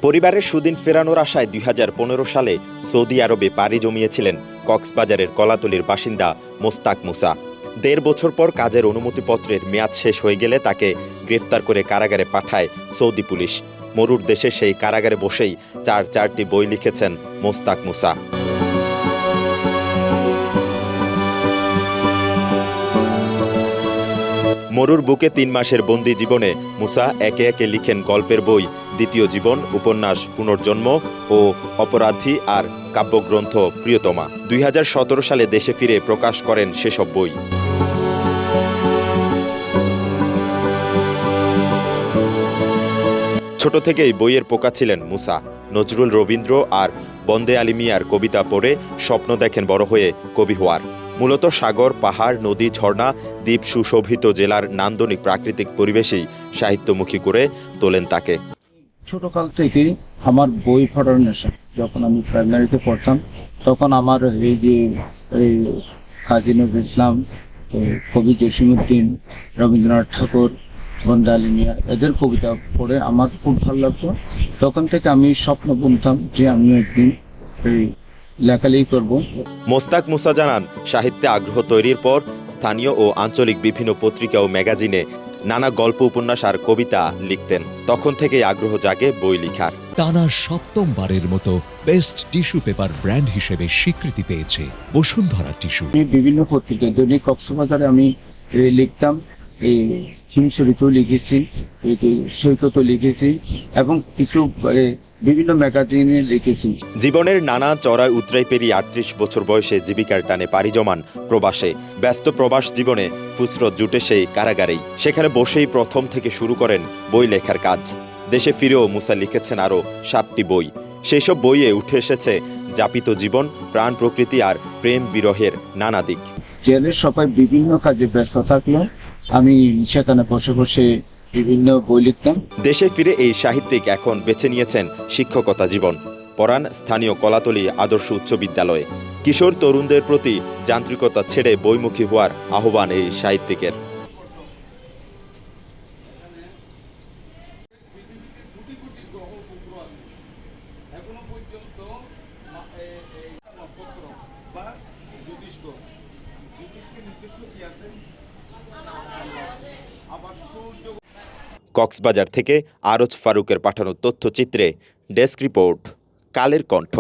পরিবারের সুদিন ফেরানোর আশায় ২০১৫ সালে সৌদি আরবে পাড়ি জমিয়েছিলেন কক্সবাজারের কলাতলীর বাসিন্দা মোস্তাক মুসা। ১.৫ বছর পর কাজের অনুমতিপত্রের মেয়াদ শেষ হয়ে গেলে তাকে গ্রেফতার করে কারাগারে পাঠায় সৌদি পুলিশ। মরুর দেশে সেই কারাগারে বসেই চারটি বই লিখেছেন মোস্তাক মুসা। মরুর বুকে ৩ মাসের বন্দি জীবনে মুসা একে একে লিখেন গল্পের বই দ্বিতীয় জীবন, উপন্যাস পুনর্জন্ম ও অপরাধী আর কাব্যগ্রন্থ প্রিয়তমা। ২০১৭ সালে দেশে ফিরে প্রকাশ করেন সেসব বই। ছোট থেকেই বইয়ের পোকা ছিলেন মুসা। নজরুল, রবীন্দ্র আর বন্দে আলী মিয়ার কবিতা পড়ে স্বপ্ন দেখেন বড় হয়ে কবি হওয়ার। মূলত সাগর, পাহাড়, নদী, ঝর্ণা, দ্বীপ সুশোভিত জেলার নান্দনিক প্রাকৃতিক পরিবেশেই সাহিত্যমুখী করে তোলেন তাকে। ছোটকাল থেকেই আমার বই পড়ার নেশা। যখন আমি প্রাইমারিতে পড়তাম তখন আমার এই কাজী নজরুল ইসলাম, কবি জসিমউদ্দিন, রবীন্দ্রনাথ ঠাকুর, বন্দে আলী মিয়া এদের কবিতা পড়ে আমার খুব ভালো লাগতো। তখন থেকে আমি স্বপ্ন বুনতাম যে আমি একদিন লেখালেখি করব। মোস্তাক মুসা জানান, সাহিত্যে আগ্রহ তৈরির পর স্থানীয় ও আঞ্চলিক বিভিন্ন পত্রিকা ও ম্যাগাজিনে নানা গল্প, উপন্যাস আর কবিতা লিখতেন। তখন থেকেই আগ্রহ জাগে বই লেখার। টানা ৭ম-বারের মতো বেস্ট টিস্যু পেপার ব্র্যান্ড হিসেবে স্বীকৃতি পেয়েছে বসুন্ধরা টিস্যু। বিভিন্ন পত্রিকায় দৈনিক কক্সবাজারে আমি লিখতাম, এই হিমশরীতেও লিখেছি, সৈকতও লিখেছি এবং কিছু বিভিন্ন ম্যাগাজিনে লিখেছি। জীবনের নানা চড়াই উতরাই পেরিয়ে ৩৮ বছর বয়সে জীবিকার টানে পাড়ি জমান প্রবাসে। ব্যস্ত প্রবাস জীবনে ফুসরত জুটে সেই কারাগারেই। সেখানে বসেই প্রথম থেকে শুরু করেন বই লেখার কাজ। দেশে ফিরেও মুসা লিখেছেন আরও ৭টি বই। সেই সব বইয়ে উঠে এসেছে যাপিত জীবন, প্রাণ প্রকৃতি আর প্রেম বিরহের নানা দিক। জেলের সবাই বিভিন্ন কাজে ব্যস্ত থাকলো, আমি সেখানে বসে বসে বিভিন্ন বই লিখতাম। দেশে ফিরে এই সাহিত্যিক এখন বেছে নিয়েছেন শিক্ষকতা জীবন। পড়ান স্থানীয় কলাতলী আদর্শ উচ্চ বিদ্যালয়ে। কিশোর তরুণদের প্রতি যান্ত্রিকতা ছেড়ে বইমুখী হওয়ার আহ্বান এই সাহিত্যিকের। কক্সবাজার থেকে আরজ ফারুকের পাঠানো তথ্যচিত্রে ডেস্ক রিপোর্ট, কালের কণ্ঠ।